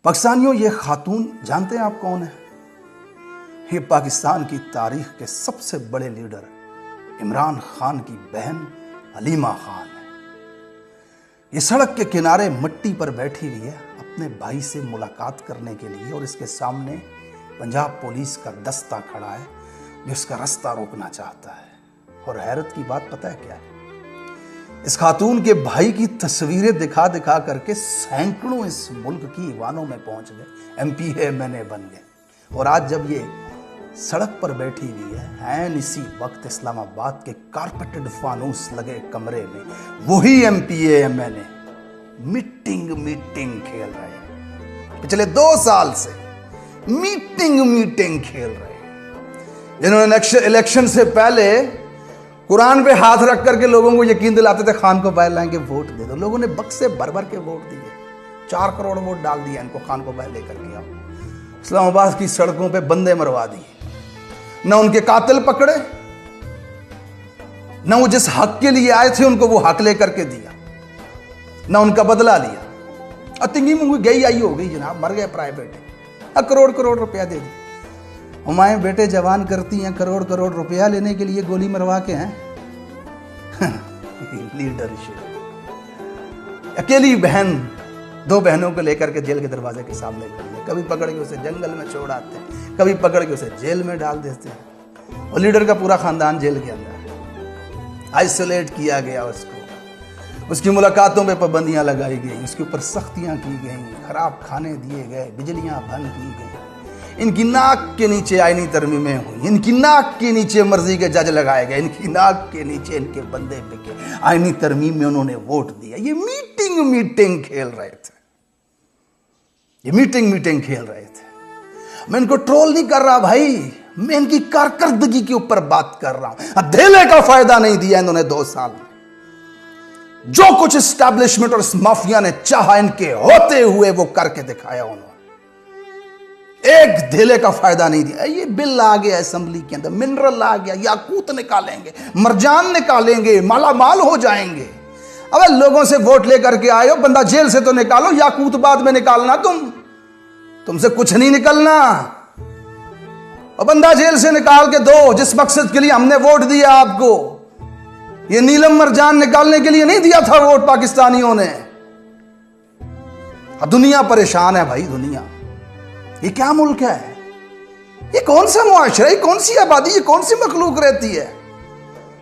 पाकिस्तानियों, ये खातून जानते हैं आप कौन है? ये पाकिस्तान की तारीख के सबसे बड़े लीडर इमरान खान की बहन हलीमा खान है। ये सड़क के किनारे मिट्टी पर बैठी हुई है अपने भाई से मुलाकात करने के लिए, और इसके सामने पंजाब पुलिस का दस्ता खड़ा है जो इसका रास्ता रोकना चाहता है। और हैरत की बात पता है क्या है? इस खातून के भाई की तस्वीरें दिखा दिखा करके सैकड़ों इस मुल्क की ईवानों में पहुंच गए, MP MNA बन गए। और आज जब ये सड़क पर बैठी हुई है, एन इसी वक्त इस्लामाबाद के कारपेटेड फानूस लगे कमरे में वही MP MNA मीटिंग खेल रहे हैं। पिछले 2 साल से मीटिंग खेल रहे हैं, जिन्होंने इलेक्शन से पहले कुरान पे हाथ रख करके लोगों को यकीन दिलाते थे खान को बाहर लाएंगे, वोट दे दो। लोगों ने बक्से भर भर के वोट दिए, 4 करोड़ वोट डाल दिया इनको खान को बाहर लेकर के। आओ, इस्लामाबाद की सड़कों पे बंदे मरवा दिए, न उनके कातिल पकड़े, न वो जिस हक के लिए आए थे उनको वो हक लेकर के दिया, न उनका बदला लिया। तिंगी मुंगी गई आई हो गई जनाब, मर गए प्राइवेट, करोड़ रुपया दे दी। हुमायूं बेटे जवान करती हैं करोड़ रुपया लेने के लिए गोली मरवा के हैं। लीडरशिप। अकेली बहन 2 बहनों को लेकर के जेल के दरवाजे के सामने खड़ी है, कभी पकड़ के उसे जंगल में छोड़ आते हैं, कभी पकड़ के उसे जेल में डाल देते हैं। और लीडर का पूरा खानदान जेल के अंदर है, आइसोलेट किया गया उसको, उसकी मुलाकातों पे पाबंदियां लगाई गई, उसके ऊपर सख्तियां की गई, खराब खाने दिए गए, बिजलियां बंद की गई। इनकी नाक के नीचे आईनी तरमीमें हुई, इनकी नाक के नीचे मर्जी के जज लगाए गए, इनकी नाक के नीचे इनके बंदे बिके, आईनी तरमीम में उन्होंने वोट दिया। ये मीटिंग खेल रहे थे, ये मीटिंग खेल रहे थे। मैं इनको ट्रोल नहीं कर रहा भाई, मैं इनकी कारकर्दगी के ऊपर बात कर रहा हूं। धेले का फायदा नहीं दिया इन्होंने 2 साल में। जो कुछ एस्टैब्लिशमेंट और इस माफिया ने चाहा इनके होते हुए वो करके दिखाया उन्होंने, एक धेले का फायदा नहीं दिया। ये बिल आ गया असेंबली के अंदर, मिनरल आ गया, याकूत निकालेंगे, मरजान निकालेंगे, माला माल हो जाएंगे। अबे लोगों से वोट लेकर के आए हो, बंदा जेल से तो निकालो, याकूत बाद में निकालना, तुमसे कुछ नहीं निकलना। और बंदा जेल से निकाल के दो, जिस मकसद के लिए हमने वोट दिया आपको। ये नीलम मरजान निकालने के लिए नहीं दिया था वोट पाकिस्तानियों ने। दुनिया परेशान है भाई, दुनिया। ये क्या मुल्क है? ये कौन सा मुआशरा, ये कौन सी आबादी, ये कौन सी मखलूक रहती है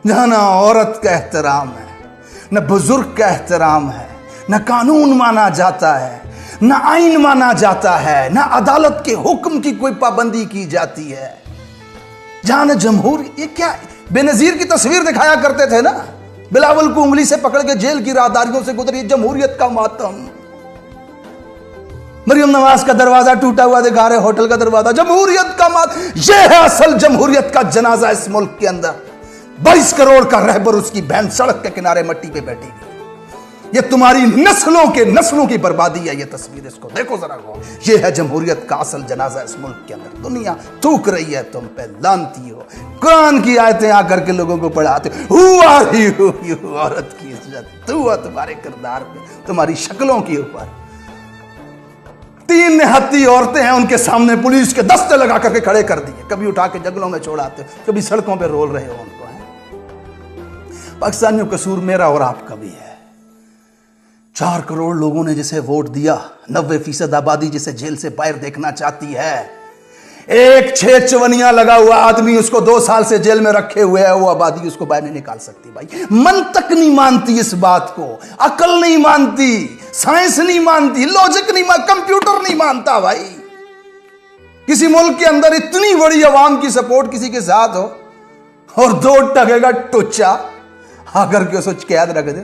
जहां ना औरत का एहतराम है, न बुजुर्ग का एहतराम है, न कानून माना जाता है, न आइन माना जाता है, न अदालत के हुक्म की कोई पाबंदी की जाती है, जहां न जमहूर। ये क्या बेनजीर की तस्वीर दिखाया करते थे ना, बिलावल को उंगली से पकड़ के जेल की राहदारियों से गुजरी, जमहूरियत का मातम। मरियम नवाज का दरवाजा टूटा हुआ दिखा रहे, होटल का दरवाजा, जमहूरियत का मातम। यह है असल जमहूरियत का जनाजा इस मुल्क के अंदर। 22 करोड़ का रहबर, उसकी बहन सड़क के किनारे मट्टी पे बैठी हुई। ये तुम्हारी नस्लों की बर्बादी है। ये तस्वीर इसको देखो जरा गौर। ये है जमहूरियत का असल जनाजा इस मुल्क के अंदर। दुनिया थूक रही है तुम पे, लानती हो। कुरान की आयतें आकर के लोगों को पढ़ाते, हु आर यू, औरत की इज्जत तू है तुम्हारे किरदार पे, तुम्हारी शक्लों के ऊपर। 3 निहत्ती औरतें हैं, उनके सामने पुलिस के दस्ते लगा करके खड़े कर दिए, कभी उठा के जंगलों में छोड़ाते हो, कभी सड़कों पे रोल रहे हो उनको। पाकिस्तानियों कसूर मेरा और आपका भी है। 4 करोड़ लोगों ने जिसे वोट दिया, 90% आबादी जिसे जेल से बाहर देखना चाहती है, एक 6 चवनिया लगा हुआ आदमी उसको 2 साल से जेल में रखे हुए है, वो आबादी उसको बाहर नहीं निकाल सकती भाई। मन तक नहीं मानती इस बात को, अकल नहीं मानती, साइंस नहीं मानती, लॉजिक नहीं मानती, कंप्यूटर नहीं मानता भाई। किसी मुल्क के अंदर इतनी बड़ी आवाम की सपोर्ट किसी के साथ हो और 2 टके का टुच्चा आकर के उसे कैद रख दे,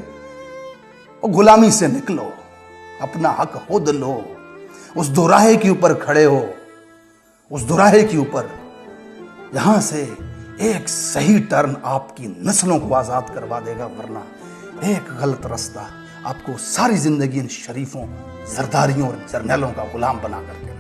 और गुलामी से निकलो, अपना हक खुद लो, उस दोराहे के ऊपर खड़े हो, उस दोराहे के ऊपर यहां से एक सही टर्न आपकी नस्लों को आजाद करवा देगा, वरना एक गलत रास्ता आपको सारी जिंदगी इन शरीफों, जरदारियों और जर्नैलों का गुलाम बना करके